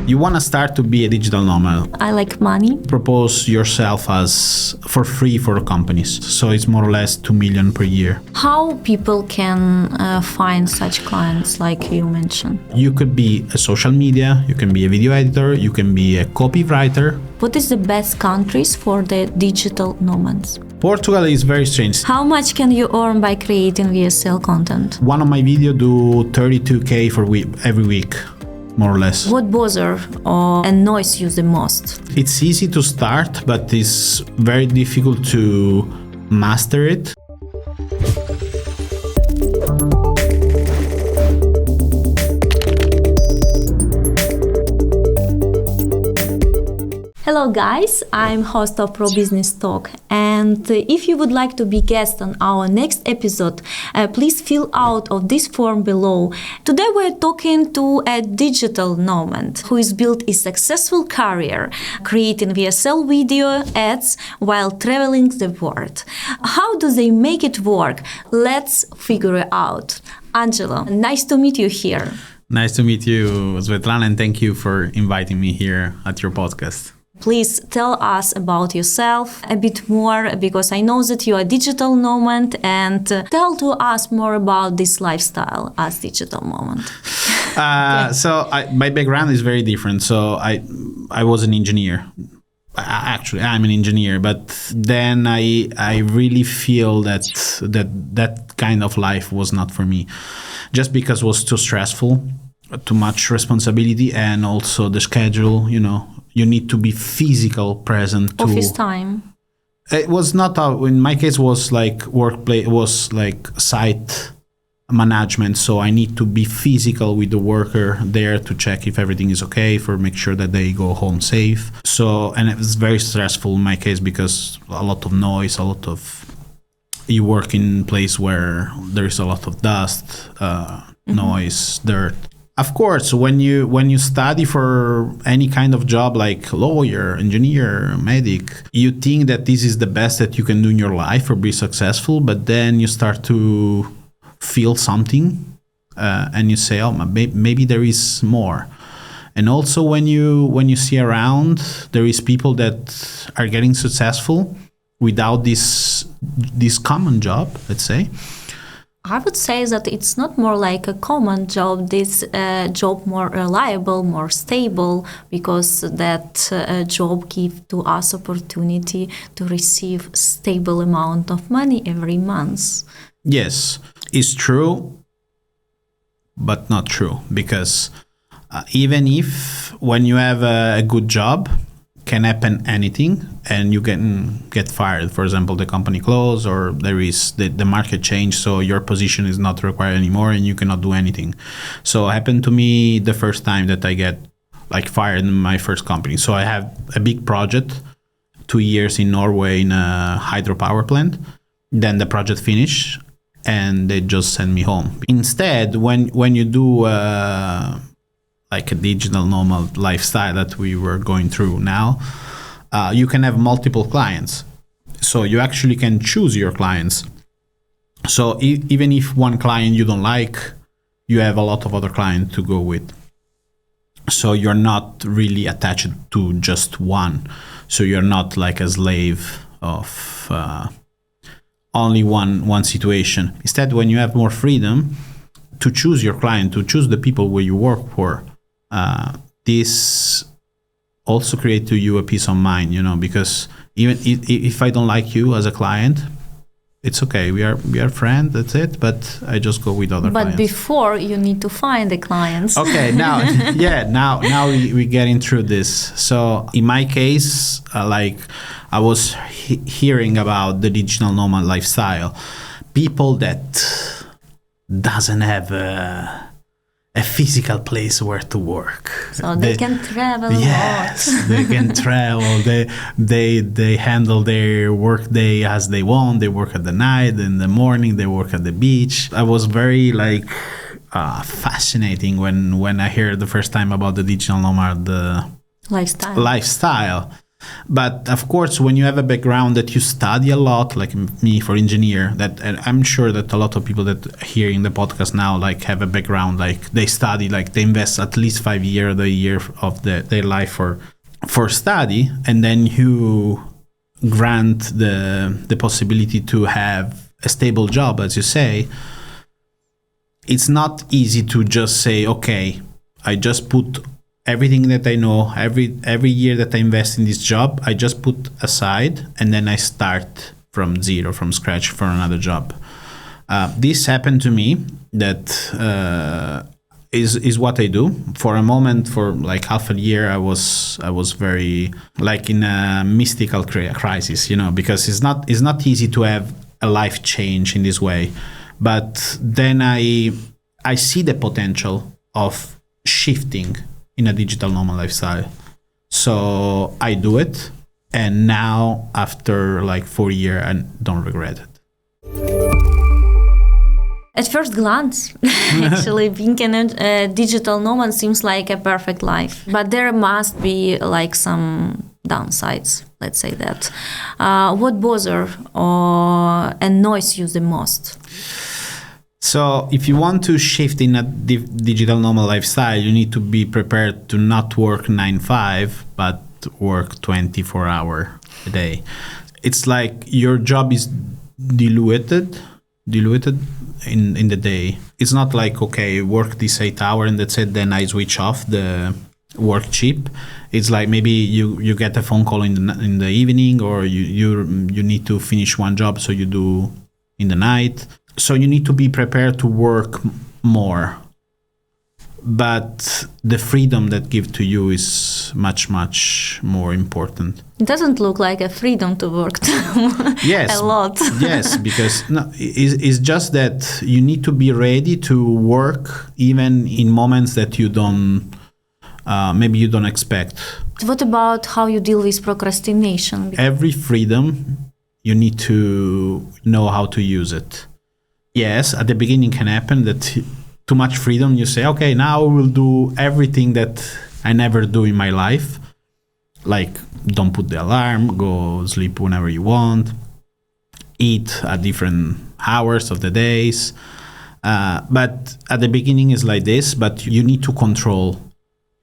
You want to start to be a digital nomad. I like money. Propose yourself as for free for companies. So it's more or less 2 million per year. How people can find such clients like you mentioned? You could be a social media, you can be a video editor, you can be a copywriter. What is the best countries for the digital nomads? Portugal is very strange. How much can you earn by creating VSL content? One of my videos do 32K for every week, more or less. What buzzer or annoys you the most? It's easy to start, but it's very difficult to master it. Hello guys, I'm host of ProBusinessTalks, and if you would like to be guest on our next episode, please fill out of this form below. Today we're talking to a digital nomad who has built a successful career creating VSL video ads while traveling the world. How do they make it work? Let's figure it out. Angelo, nice to meet you here. Nice to meet you, Svetlana, and thank you for inviting me here at your podcast. Please tell us about yourself a bit more, because I know that you are a digital nomad, and tell to us more about this lifestyle as digital nomad. So my background is very different. So I was an engineer. Actually, I'm an engineer, but then I really feel that kind of life was not for me, just because it was too stressful, too much responsibility, and also the schedule, you need to be physical present to office time. It was not in my case was like workplace, it was like site management, so I need to be physical with the worker there to check if everything is okay, for make sure that they go home safe. So, and it was very stressful in my case because a lot of noise, you work in a place where there is a lot of dust, noise, dirt. Of course, when you study for any kind of job like lawyer, engineer, medic, you think that this is the best that you can do in your life or be successful, but then you start to feel something and you say, oh, maybe there is more. And also when you see around, there is people that are getting successful without this common job, let's say. I would say that it's not more like a common job. This job more reliable, more stable, because that job gives to us opportunity to receive stable amount of money every month. Yes, it's true, but not true, because even if when you have a good job, can happen anything and you can get fired. For example, the company close, or there is the market change, so your position is not required anymore and you cannot do anything. So it happened to me the first time that I get fired in my first company. So I have a big project, 2 years in Norway in a hydropower plant. Then the project finished and they just send me home. Instead, when you do like a digital nomad lifestyle that we were going through now, you can have multiple clients. So you actually can choose your clients. So even if one client you don't like, you have a lot of other clients to go with. So you're not really attached to just one. So you're not like a slave of only one situation. Instead, when you have more freedom to choose your client, to choose the people where you work for, this also creates to you a peace of mind, because even if I don't like you as a client, it's okay. We are friends. That's it. But I just go with other clients. But before you need to find the clients. Okay. Now, now we getting through this. So in my case, I was hearing about the digital nomad lifestyle, people that doesn't have a physical place where to work. So they can travel. Yes, they can travel. They handle their work day as they want. They work at the night, in the morning they work at the beach. I was very fascinating when I heard the first time about the digital nomad lifestyle. But of course, when you have a background that you study a lot, like me for engineer, that and I'm sure that a lot of people that are hearing the podcast now like have a background, like they study, like they invest at least 5 years, the year of their life for study, and then you grant the possibility to have a stable job, as you say. It's not easy to just say, okay, I just put everything that I know, every year that I invest in this job, I just put aside, and then I start from zero, from scratch for another job. This happened to me. That is what I do. For a moment, for like half a year, I was very like in a mystical crisis, because it's not easy to have a life change in this way. But then I see the potential of shifting in a digital nomad lifestyle. So I do it. And now after like 4 years, I don't regret it. At first glance, actually, being a digital nomad seems like a perfect life. But there must be like some downsides, let's say that. What bother or annoys you the most? So if you want to shift in a digital nomad lifestyle, you need to be prepared to not work 9-5, but work 24 hours a day. It's like your job is diluted in the day. It's not like, okay, work this 8 hours and that's it, then I switch off the work cheap. It's like maybe you get a phone call in the evening, or you need to finish one job, so you do in the night. So you need to be prepared to work more. But the freedom that gives to you is much, much more important. It doesn't look like a freedom to work yes, a lot. Yes, because it's just that you need to be ready to work even in moments that you don't, maybe you don't expect. What about how you deal with procrastination? Every freedom, you need to know how to use it. Yes, at the beginning can happen that too much freedom, you say, okay, now I will do everything that I never do in my life. Like, don't put the alarm, go sleep whenever you want, eat at different hours of the days. But at the beginning is like this, but you need to control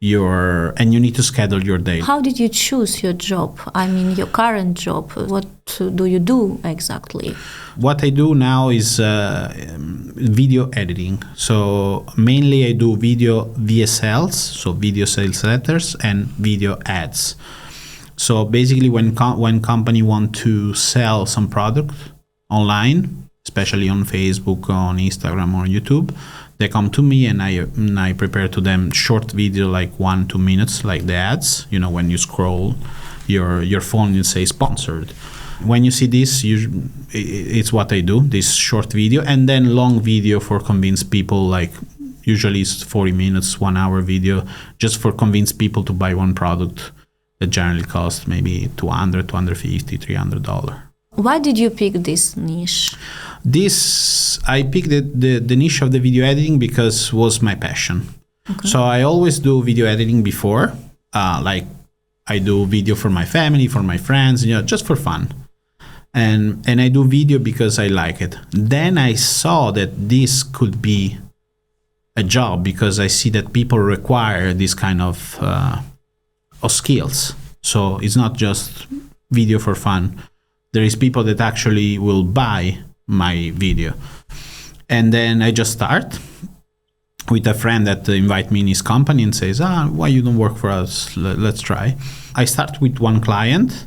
and you need to schedule your day. How did you choose your job? I mean, your current job. What do you do exactly? What I do now is video editing. So mainly I do video VSLs, so video sales letters, and video ads. So basically when company want to sell some product online, especially on Facebook, on Instagram, or YouTube, they come to me and I prepare to them short video, like 1-2 minutes, like the ads. When you scroll your phone, you say sponsored. When you see this, it's what I do, this short video, and then long video for convince people, like usually it's 40 minutes, 1 hour video, just for convince people to buy one product that generally costs maybe $200, $250, $300. Why did you pick this niche? I picked the niche of the video editing because was my passion. Okay. So I always do video editing before, like I do video for my family, for my friends, just for fun. And I do video because I like it. Then I saw that this could be a job because I see that people require this kind of skills. So it's not just video for fun. There is people that actually will buy my video. And then I just start with a friend that invite me in his company and says, why you don't work for us? Let's try. I start with one client.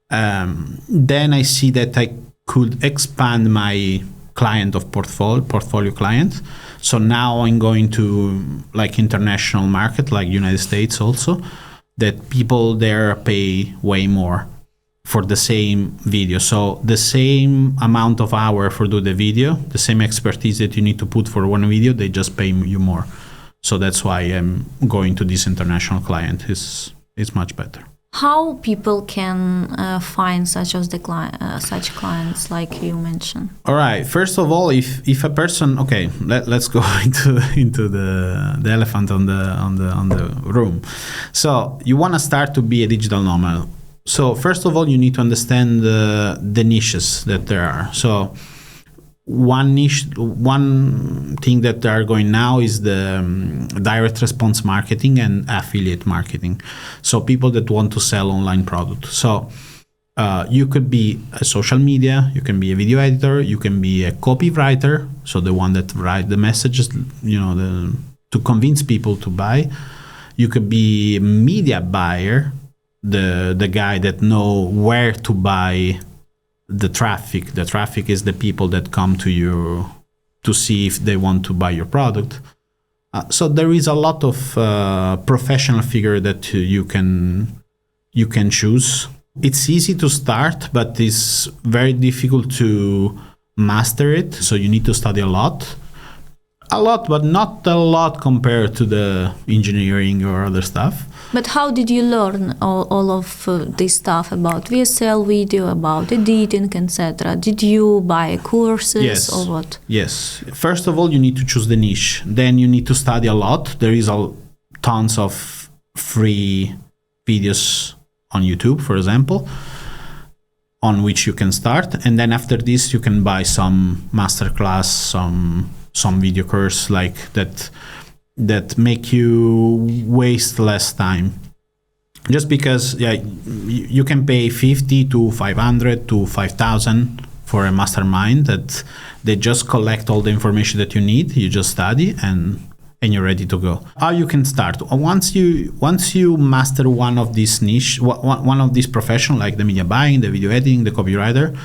Then I see that I could expand my client of portfolio client. So now I'm going to like international market, like United States also, that people there pay way more for the same video. So the same amount of hour for do the video, the same expertise that you need to put for one video, they just pay you more. So that's why I'm going to this international client. It's much better. How people can find such clients like you mentioned? All right. First of all, if a person, okay, let's go into the elephant on the room. So you want to start to be a digital nomad. So first of all, you need to understand the niches that there are. So one thing that they are going now is the direct response marketing and affiliate marketing. So people that want to sell online products. So you could be a social media, you can be a video editor, you can be a copywriter, so the one that write the messages, to convince people to buy. You could be a media buyer, the guy that know where to buy the traffic. The traffic is the people that come to you to see if they want to buy your product. So there is a lot of professional figure that you can choose. It's easy to start, but it's very difficult to master it. So you need to study a lot, but not a lot compared to the engineering or other stuff. But how did you learn all of this stuff about VSL video, about editing, etc.? Did you buy courses or what? Yes. First of all, you need to choose the niche. Then you need to study a lot. There is tons of free videos on YouTube, for example, on which you can start. And then after this, you can buy some masterclass, some video course like that make you waste less time. Just because you can pay 50 to 500 to 5,000 for a mastermind that they just collect all the information that you need. You just study and you're ready to go. How you can start? Once you master one of these niche, one of these profession, like the media buying, the video editing, the copywriter,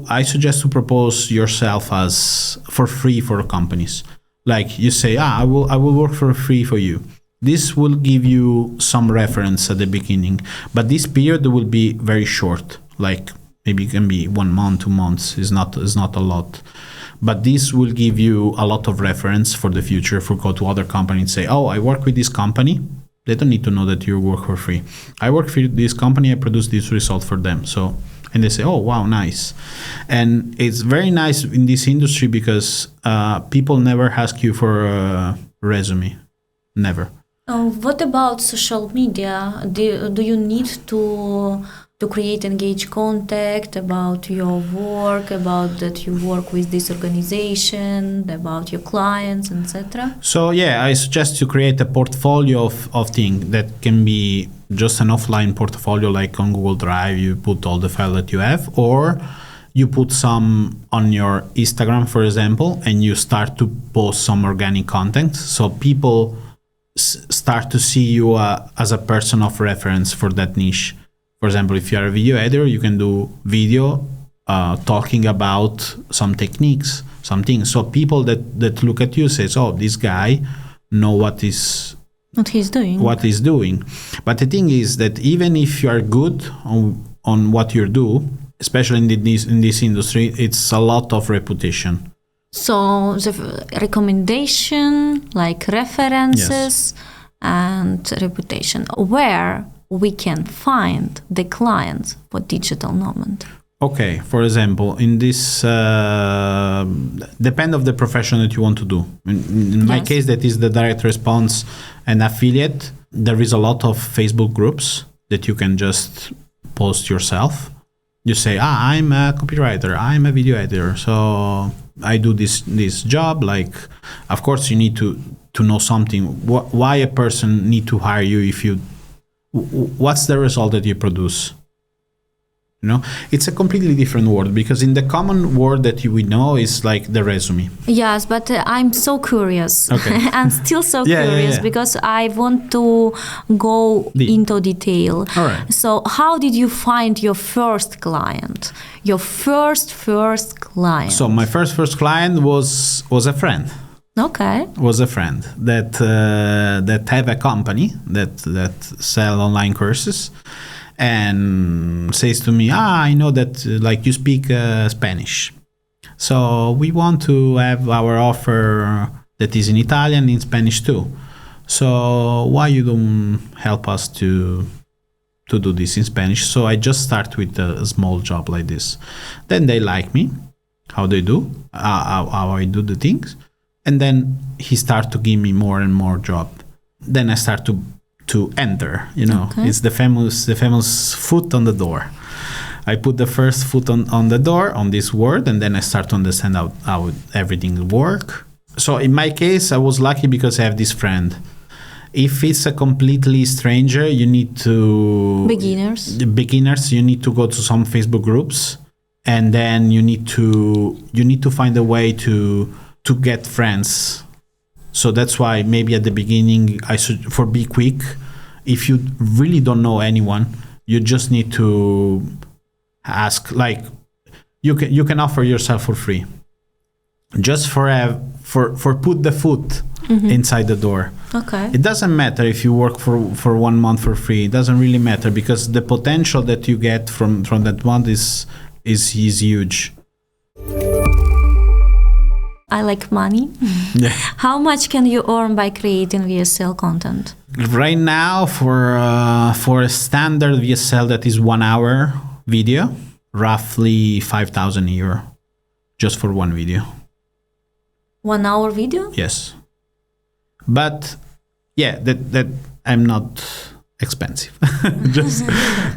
I suggest to propose yourself as for free for companies. Like you say, I will work for free for you. This will give you some reference at the beginning, but this period will be very short. Like maybe it can be 1 month, 2 months. Is not a lot. But this will give you a lot of reference for the future. For go to other companies and say, I work with this company. They don't need to know that you work for free. I work for this company. I produce this result for them. So, and they say, oh, wow, nice. And it's very nice in this industry because people never ask you for a resume. Never. What about social media? Do you need to create engaged contact about your work, about that you work with this organization, about your clients, etc.? So I suggest to create a portfolio of things that can be just an offline portfolio, like on Google Drive. You put all the files that you have, or you put some on your Instagram, for example, and you start to post some organic content. So people start to see you as a person of reference for that niche. For example, if you are a video editor, you can do video talking about some techniques, some things. So people that look at you says, oh, this guy know what he's doing. But the thing is that even if you are good on what you do, especially in this industry, it's a lot of reputation. So the recommendation, like references and reputation, where we can find the clients for Digital Nomad. Okay, for example, in this depend of the profession that you want to do. In my case, that is the direct response and affiliate. There is a lot of Facebook groups that you can just post yourself. You say, I'm a copywriter, I'm a video editor, so I do this job. Like, of course, you need to know something. Why a person need to hire you what's the result that you produce? It's a completely different word, because in the common word that we know is like the resume. Yes, but I'm so curious. Okay. I'm still so curious because I want to go into detail. All right. So how did you find your first client? Your first client? So my first client was a friend. Okay. Was a friend that have a company that sell online courses, and says to me, I know that like you speak Spanish, so we want to have our offer that is in Italian, in Spanish too. So why you don't help us to do this in Spanish? So I just start with a small job like this. Then they like me, how they do, how I do the things. And then he started to give me more and more job. Then I start to to enter. You know, Okay. it's the famous foot on the door. I put the first foot on the door on this word, and then I start to understand how everything work. So in my case, I was lucky because I have this friend. If it's a completely stranger, you need to beginners. You need to go to some Facebook groups, and then you need to find a way to get friends. So that's why maybe at the beginning I should for be quick. If you really don't know anyone, you just need to ask. Like you can offer yourself for free, just for put the foot inside the door. Okay. It doesn't matter if you work for 1 month for free. It doesn't really matter because the potential that you get from that month is huge. I like money. Yeah. How much can you earn by creating VSL content? Right now, for a standard VSL that is 1 hour video, roughly €5,000 just for one video. 1 hour video? Yes. But yeah, that I'm not expensive. Just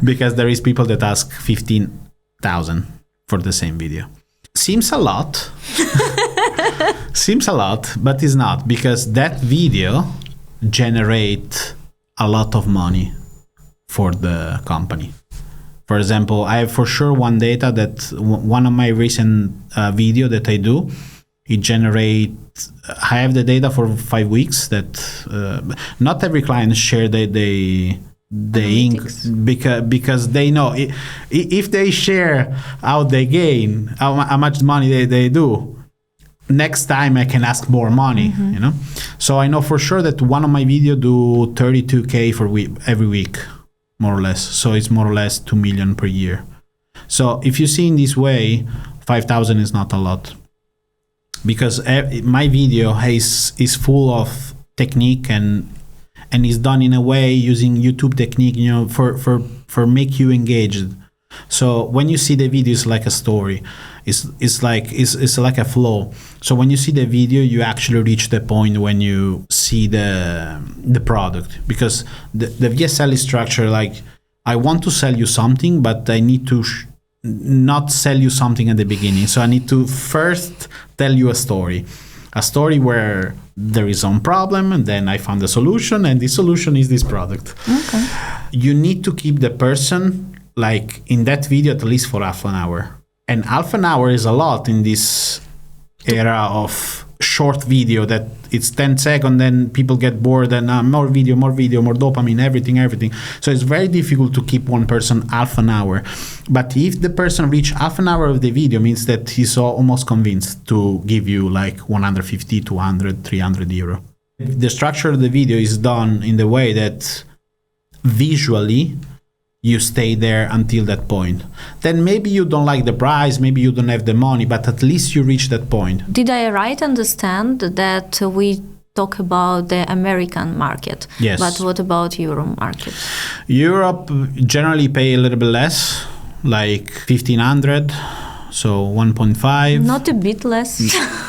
because there is people that ask 15,000 for the same video. Seems a lot. Seems a lot, but it's not, because that video generate a lot of money for the company. For example, I have for sure one data that one of my recent video that I do, it generate. I have the data for 5 weeks that not every client share the ink because they know if they share how they gain, how much money they do. Next time I can ask more money, you know. So I know for sure that one of my video do 32K for every week, more or less. So it's more or less 2 million per year. So if you see in this way, 5,000 is not a lot, because my video is full of technique and is done in a way using YouTube technique, you know, for make you engaged. So when you see the video, it's like a story. It's like a flow. So when you see the video, you actually reach the point when you see the product, because the VSL is structured like, I want to sell you something, but I need to not sell you something at the beginning. So I need to first tell you a story where there is some problem, and then I found a solution, and the solution is this product. Okay. You need to keep the person like in that video at least for half an hour. And half an hour is a lot in this era of short video that it's 10 seconds, then people get bored, and more video, more dopamine, everything. So it's very difficult to keep one person half an hour. But if the person reach half an hour of the video, means that he's almost convinced to give you like 150, 200, 300 euro. The structure of the video is done in the way that visually you stay there until that point. Then maybe you don't like the price, maybe you don't have the money, but at least you reach that point. Did I right understand that we talk about the American market? Yes. But what about Euro market? Europe generally pay a little bit less, like 1,500, so 1.5. Not a bit less.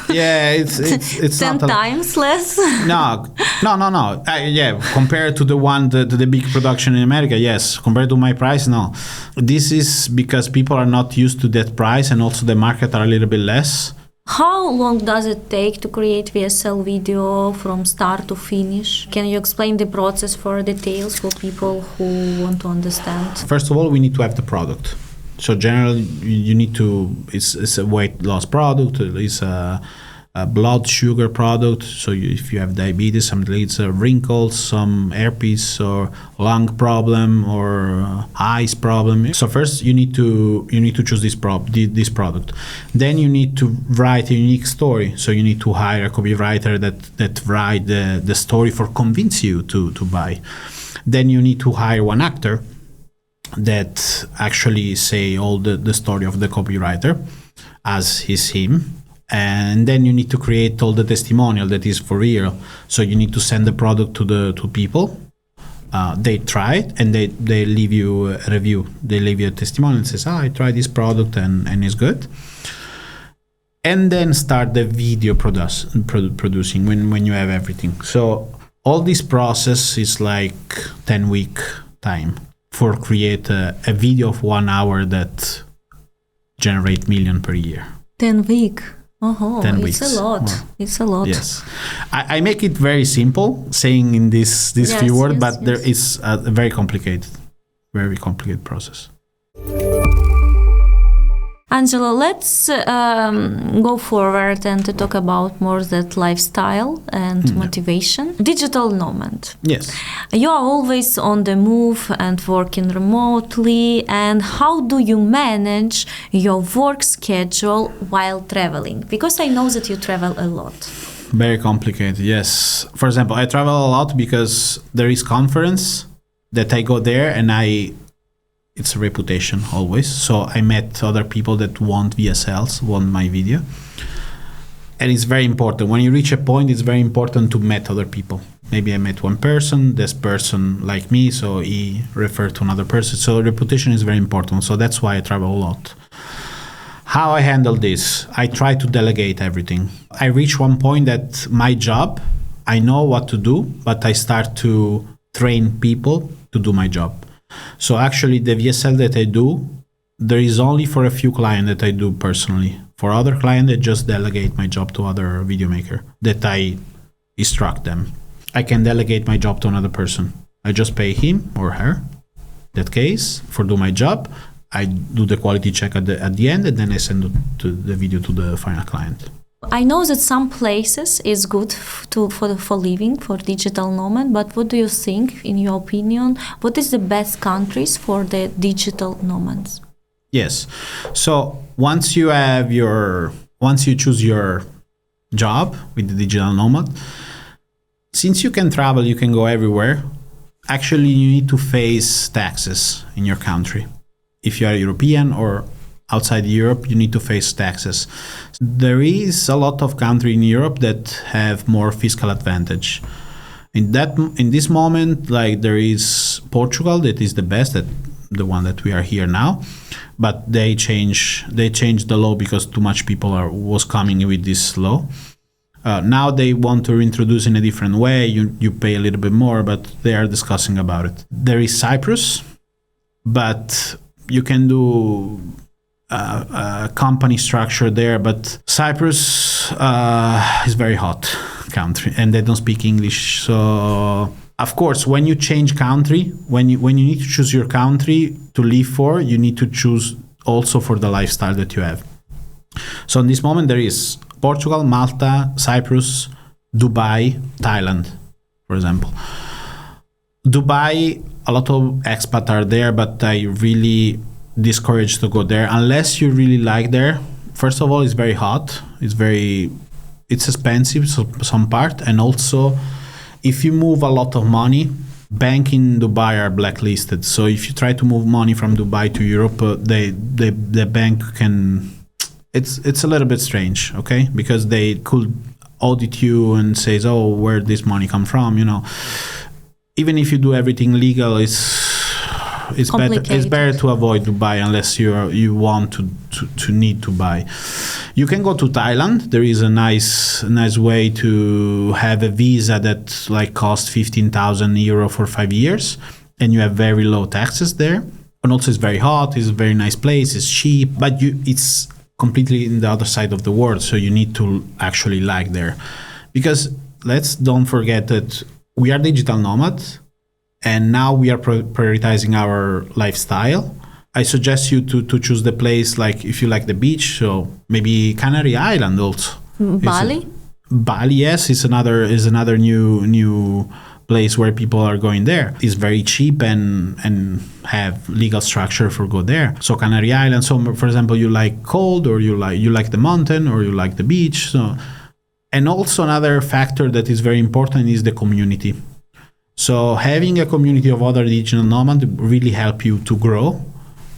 Yeah, it's 10 not times less. No. Yeah, compared to the big production in America, yes. Compared to my price, no. This is because people are not used to that price, and also the market are a little bit less. How long does it take to create VSL video from start to finish? Can you explain the process for details for people who want to understand? First of all, we need to have the product. So generally, you need to. It's a weight loss product. It's a blood sugar product. So if you have diabetes, something it's wrinkles, some herpes or lung problem or eyes problem. So first you need to choose this product. Then you need to write a unique story. So you need to hire a copywriter that write the story for convince you to buy. Then you need to hire one actor that actually say all the story of the copywriter as him. And then you need to create all the testimonial that is for real. So you need to send the product to people. They try it and they leave you a review. They leave you a testimonial and says, I tried this product and it's good. And then start the video producing when you have everything. So All this process is like 10-week time for create a video of 1 hour that generate million per year. 10 week. 10 weeks. It's a lot. Well, it's a lot. Yes. I make it very simple saying in this few words, but there is a very complicated process. Angelo, let's go forward and to talk about more that lifestyle and motivation. Digital nomad. Yes. You are always on the move and working remotely. And how do you manage your work schedule while traveling? Because I know that you travel a lot. Very complicated, yes. For example, I travel a lot because there is conference that I go there and it's a reputation always. So I met other people that want VSLs, want my video. And it's very important. When you reach a point, it's very important to meet other people. Maybe I met one person, this person like me, so he referred to another person. So reputation is very important. So that's why I travel a lot. How I handle this? I try to delegate everything. I reach one point that my job, I know what to do, but I start to train people to do my job. So actually the VSL that I do, there is only for a few clients that I do personally. For other clients, I just delegate my job to other video maker that I instruct them. I can delegate my job to another person. I just pay him or her, that case, for do my job. I do the quality check at the end, and then I send the video to the final client. I know that some places is good for living, for digital nomad, but what do you think, in your opinion, what is the best countries for the digital nomads? Yes. So once you choose your job with the digital nomad, since you can travel, you can go everywhere. Actually, you need to face taxes in your country. If you are European or outside Europe, you need to face taxes. There is a lot of countries in Europe that have more fiscal advantage. In this moment, like there is Portugal that is the best, the one that we are here now, but they changed the law because too much people was coming with this law. Now they want to introduce in a different way. You pay a little bit more, but they are discussing about it. There is Cyprus, but you can do a company structure there, but Cyprus is very hot country and they don't speak English. So of course, when you change country, when you need to choose your country to live for, you need to choose also for the lifestyle that you have. So in this moment, there is Portugal, Malta, Cyprus, Dubai, Thailand, for example. Dubai, a lot of expats are there, but I really discourage to go there unless you really like there. First of all, it's very hot. It's expensive, so some part, and also if you move a lot of money, banks in Dubai are blacklisted. So if you try to move money from Dubai to Europe, the bank can. It's a little bit strange, okay? Because they could audit you and says, "Oh, where this money come from?" You know, even if you do everything legal, it's better to avoid Dubai unless you want to need to buy. You can go to Thailand. There is a nice way to have a visa that like costs 15,000 euro for 5 years, and you have very low taxes there. And also, it's very hot. It's a very nice place. It's cheap, but it's completely in the other side of the world. So you need to actually like there, because don't forget that we are digital nomads. And now we are prioritizing our lifestyle. I suggest you to choose the place, like if you like the beach, so maybe Canary Island also. Bali? Bali, yes, is another new place where people are going there. It's very cheap and have legal structure for go there. So Canary Island. So for example, you like cold, or you like the mountain, or you like the beach. So, and also another factor that is very important is the community. So having a community of other digital nomads really help you to grow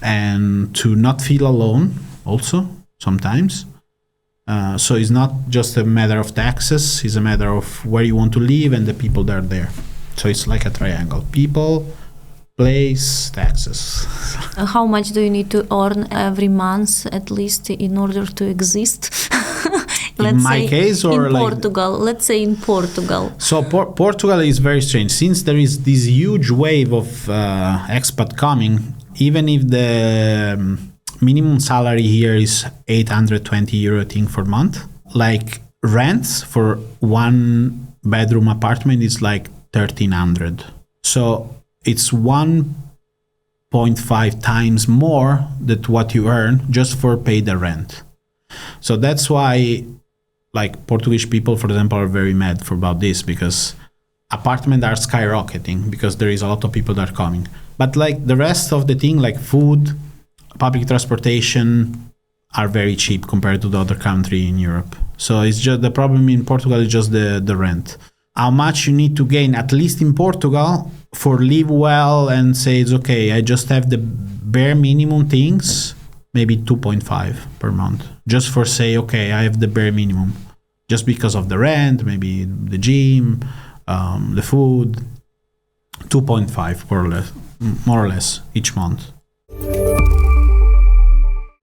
and to not feel alone also sometimes. So it's not just a matter of taxes, it's a matter of where you want to live and the people that are there. So it's like a triangle: people, place, taxes. How much do you need to earn every month at least in order to exist Let's in my say case, or in like Portugal. Let's say in Portugal. so Portugal is very strange since there is this huge wave of expat coming. Even if the minimum salary here is 820 euro, I think, for month, like rents for one bedroom apartment is like 1300. So it's 1.5 times more than what you earn just for pay the rent. So that's why, like, Portuguese people, for example, are very mad about this, because apartments are skyrocketing because there is a lot of people that are coming. But like the rest of the thing, like food, public transportation, are very cheap compared to the other country in Europe. So it's just the problem in Portugal is just the rent. How much you need to gain, at least in Portugal, for live well and say it's okay, I just have the bare minimum things, maybe 2.5 per month. Just for say, okay, I have the bare minimum. Just because of the rent, maybe the gym, the food, 2.5 more or less each month.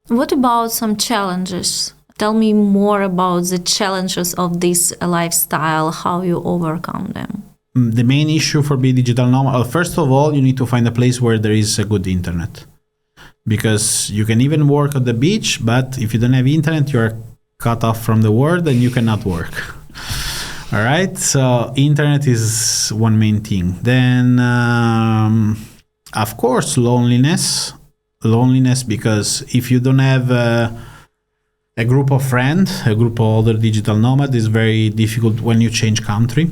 What about some challenges? Tell me more about the challenges of this lifestyle, how you overcome them. The main issue for being digital nomad, first of all, you need to find a place where there is a good internet. Because you can even work at the beach, but if you don't have internet, you are cut off from the world and you cannot work. All right, so internet is one main thing. Then, of course, loneliness, because if you don't have a group of friends, a group of other digital nomads, is very difficult when you change country.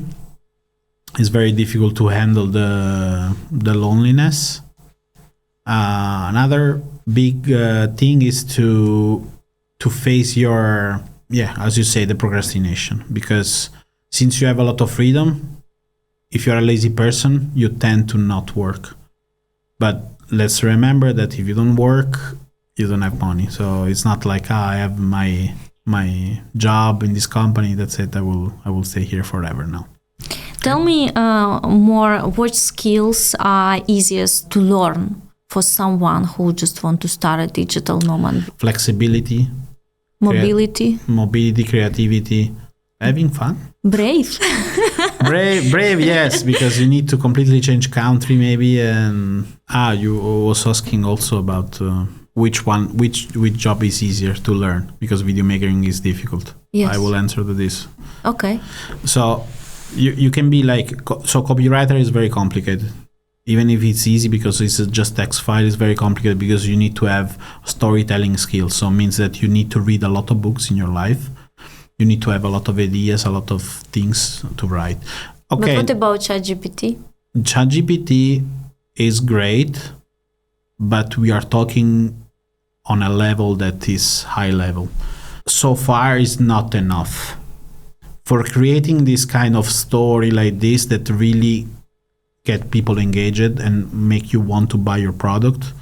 It's very difficult to handle the loneliness. Another big thing is to face your, as you say, the procrastination, because since you have a lot of freedom, if you're a lazy person, you tend to not work. But let's remember that if you don't work, you don't have money. So it's not like I have my job in this company, that's it, I will stay here forever now. Tell me more, what skills are easiest to learn for someone who just want to start a digital nomad? Flexibility. Mobility, creativity, having fun. Brave. brave, yes, because you need to completely change country maybe. And you was asking also about which job is easier to learn, because video making is difficult. Yes. I will answer to this. Okay. So you can be like, so copywriter is very complicated. Even if it's easy because it's just text file, it's very complicated because you need to have storytelling skills. So it means that you need to read a lot of books in your life. You need to have a lot of ideas, a lot of things to write. Okay. But what about ChatGPT? ChatGPT is great, but we are talking on a level that is high level. So far is not enough. For creating this kind of story like this that really get people engaged and make you want to buy your product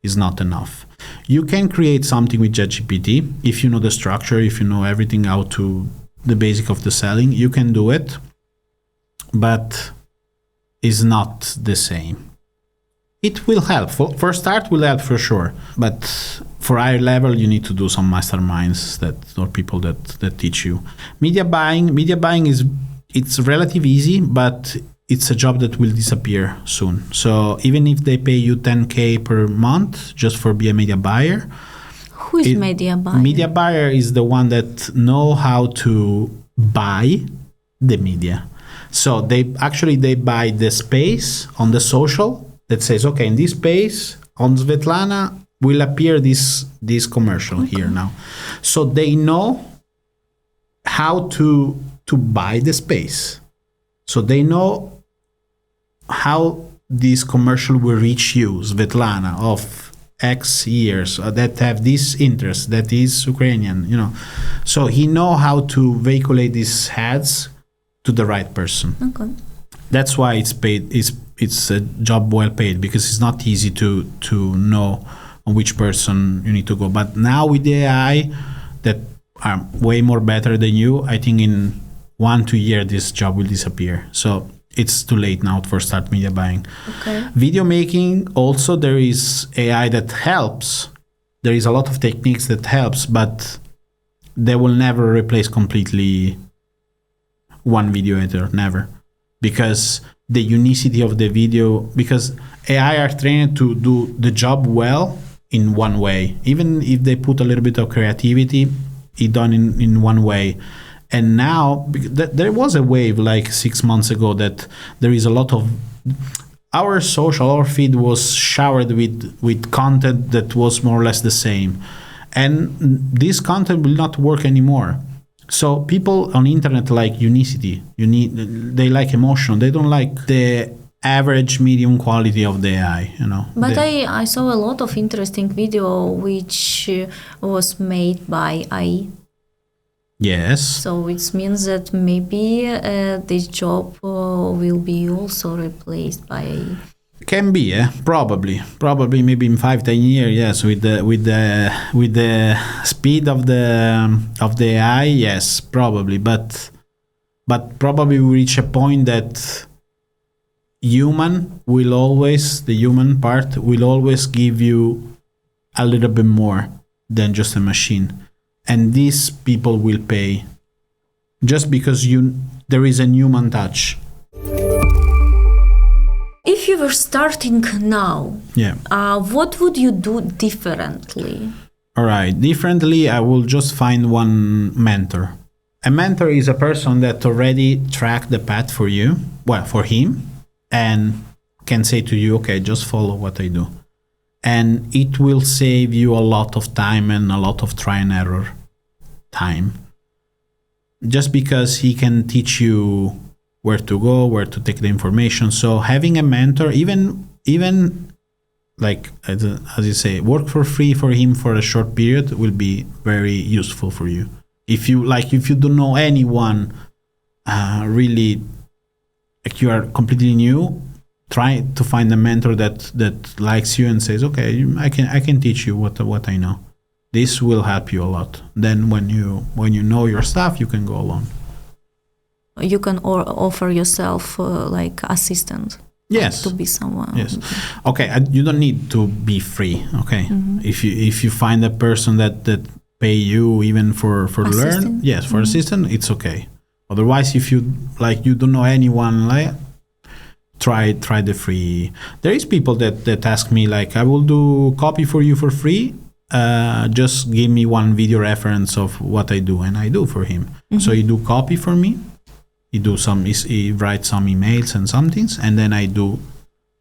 is not enough. You can create something with ChatGPT if you know the structure, if you know everything, how to the basic of the selling, you can do it, but it's not the same. It will help. For start, will help for sure, but for higher level, you need to do some masterminds or people that teach you. Media buying it's relatively easy, but it's a job that will disappear soon. So even if they pay you 10K per month just for be a media buyer. Who is media buyer? Media buyer is the one that know how to buy the media. So they buy the space on the social that says, okay, in this space on Svetlana will appear this commercial here now. So they know how to buy the space. So they know how this commercial will reach you, Svetlana, of X years that have this interest, that is Ukrainian, So he know how to vehiculate these ads to the right person. Okay. That's why it's paid. It's a job well paid, because it's not easy to know on which person you need to go. But now with the AI that are way more better than you, I think in 1-2 years this job will disappear. So it's too late now for start media buying. Okay. Video making also, there is AI that helps. There is a lot of techniques that helps, but they will never replace completely one video editor, never, because the unicity of the video, because AI are trained to do the job well in one way. Even if they put a little bit of creativity, it done in one way. And now there was a wave like 6 months ago that there is a lot of our feed was showered with content that was more or less the same. And this content will not work anymore. So people on internet like unicity. They like emotion. They don't like the average medium quality of the AI, But I saw a lot of interesting video which was made by AI. Yes. So it means that maybe this job will be also replaced by AI. Can be, probably maybe in 5-10 years, yes, with the speed of the AI, yes, probably, but probably we reach a point that the human part will always give you a little bit more than just a machine, and these people will pay just because there is a human touch. If you were starting now, what would you do differently? All right, differently, I will just find one mentor. A mentor is a person that already tracked the path for you, for him, and can say to you, okay, just follow what I do. And it will save you a lot of time and a lot of try and error time. Just because he can teach you where to go, where to take the information. So having a mentor, even like as you say, work for free for him for a short period will be very useful for you. If you don't know anyone, really, like you are completely new, try to find a mentor that likes you and says, okay, I can teach you what I know. This will help you a lot. Then when you know your stuff, you can go alone. You can offer yourself like assistant. Yes. To be someone. Yes. Okay. You don't need to be free. Okay. Mm-hmm. If you find a person that pay you even for learn, yes, for assistant, it's okay. Otherwise, if you don't know anyone, try the free. There is people that ask me like, I will do copy for you for free. Just give me one video reference of what I do, and I do for him. Mm-hmm. So you do copy for me. He writes some emails and some things, and then I do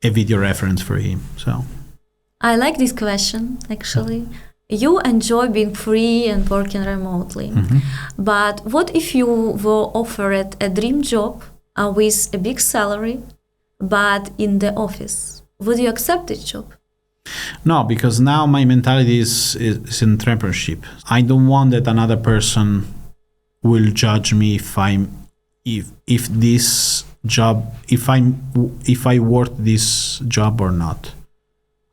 a video reference for him. So I like this question, actually. You enjoy being free and working remotely. Mm-hmm. But what if you were offered a dream job with a big salary, but in the office? Would you accept this job? No, because now my mentality is entrepreneurship. I don't want that another person will judge me if this job, if I worth this job or not.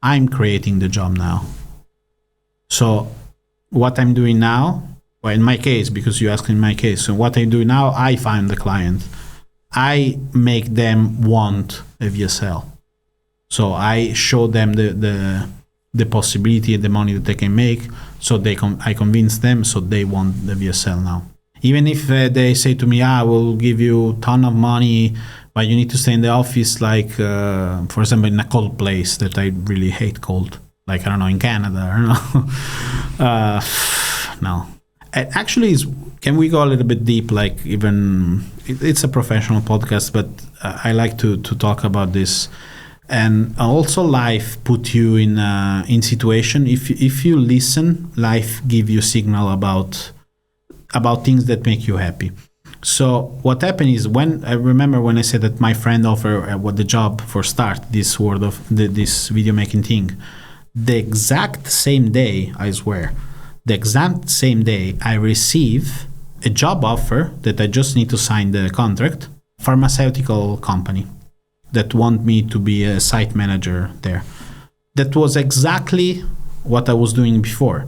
I'm creating the job now. So what I'm doing now, well, in my case, because you asked in my case, so what I do now, I find the client. I make them want a VSL. So I show them the possibility, the money that they can make. So I convince them, so they want the VSL now. Even if they say to me, I will give you a ton of money, but you need to stay in the office, like, for example, in a cold place that I really hate cold. Like, I don't know, in Canada, I don't know. No. Actually, can we go a little bit deep? Like, even, it's a professional podcast, but I like to talk about this. And also life put you in situation. If you listen, life give you signal about things that make you happy. So what happened is, when I remember when I said that my friend offered the job for start this this video making thing, the exact same day, I swear, the exact same day I receive a job offer that I just need to sign the contract, pharmaceutical company that want me to be a site manager there. That was exactly what I was doing before.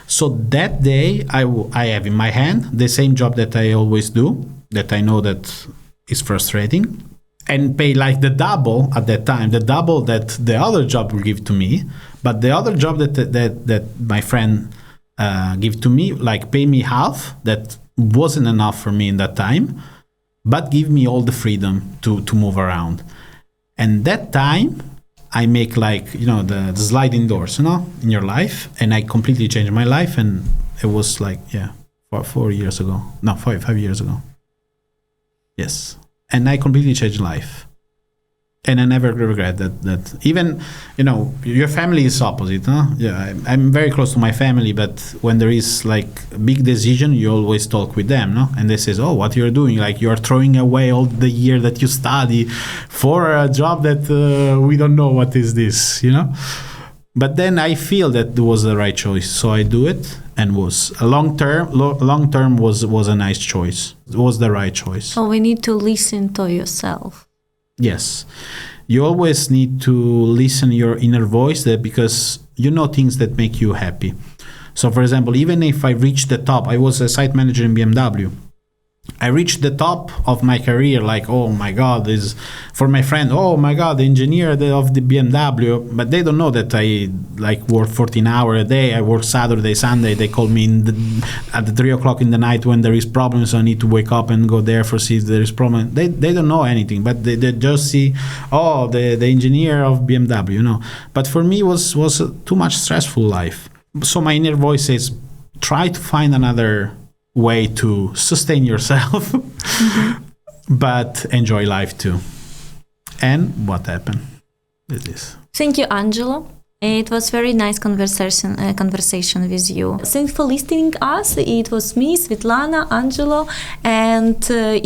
So that day, I have in my hand the same job that I always do, that I know that is frustrating, and pay like the double at that time, the double that the other job will give to me. But the other job that my friend give to me, like pay me half. That wasn't enough for me in that time, but give me all the freedom to move around. And that time, I make like, the sliding doors, in your life. And I completely changed my life. And it was like, 4 years ago. No, 5 years ago. Yes. And I completely changed life. And I never regret that even, your family is opposite, huh? Yeah, I'm very close to my family, but when there is like a big decision, you always talk with them, no? And they say, oh, what you're doing? Like you're throwing away all the year that you study for a job that we don't know what is this, But then I feel that it was the right choice, so I do it, and was a long term was a nice choice. It was the right choice. So we need to listen to yourself. Yes, you always need to listen your inner voice, because things that make you happy. So, for example, even if I reached the top, I was a site manager in BMW. I reached the top of my career, like, oh my God, this for my friend, oh my God, the engineer of the BMW. But they don't know that I work 14 hours a day. I work Saturday, Sunday. They call me at 3 o'clock in the night when there is problems. So I need to wake up and go there for see if there is problem. They don't know anything, but they just see, oh, the engineer of BMW, But for me, was a too much stressful life. So my inner voice says, try to find another way to sustain yourself, but enjoy life too. And what happened is this. Thank you, Angelo. It was very nice conversation with you. Thanks for listening us. It was me, Svetlana, Angelo, and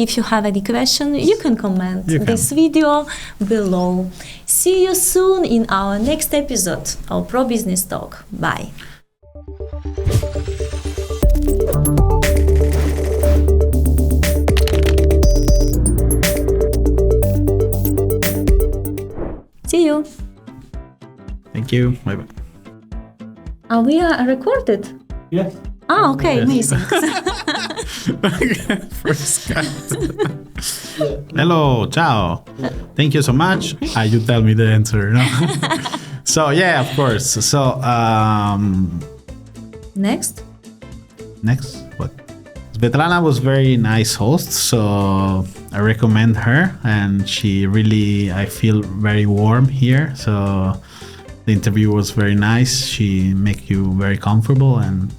if you have any question, you can comment this video below. See you soon in our next episode of Pro Business Talk. Bye. See you. Thank you. Bye-bye. We are recorded? Yes. Okay, yes. Amazing. First cut. Hello, ciao. Thank you so much. You tell me the answer. No? So, yeah, of course. So, Next? What? Svetlana was very nice host, so I recommend her, and she really, I feel very warm here. So the interview was very nice. She make you very comfortable, and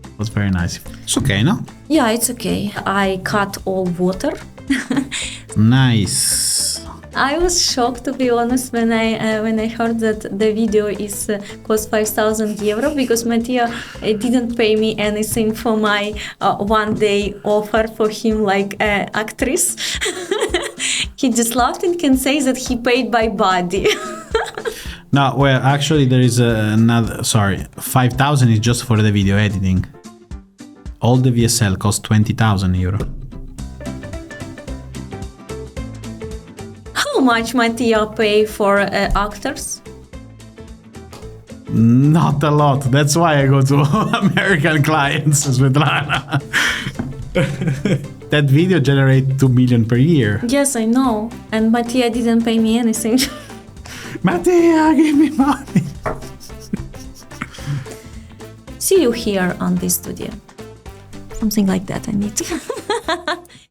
it was very nice. It's okay, no? Yeah, it's okay. I cut all water. Nice. I was shocked, to be honest, when I heard that the video is cost 5,000 euro, because Mattia didn't pay me anything for my 1 day offer for him like actress. He just laughed and can say that he paid by body. No, well, actually there is another, 5,000 is just for the video editing. All the VSL cost 20,000 euro. How much Mattia pay for actors? Not a lot. That's why I go to American clients, Svetlana. That video generates 2 million per year. Yes, I know. And Mattia didn't pay me anything. Mattia, give me money. See you here on this studio. Something like that I need.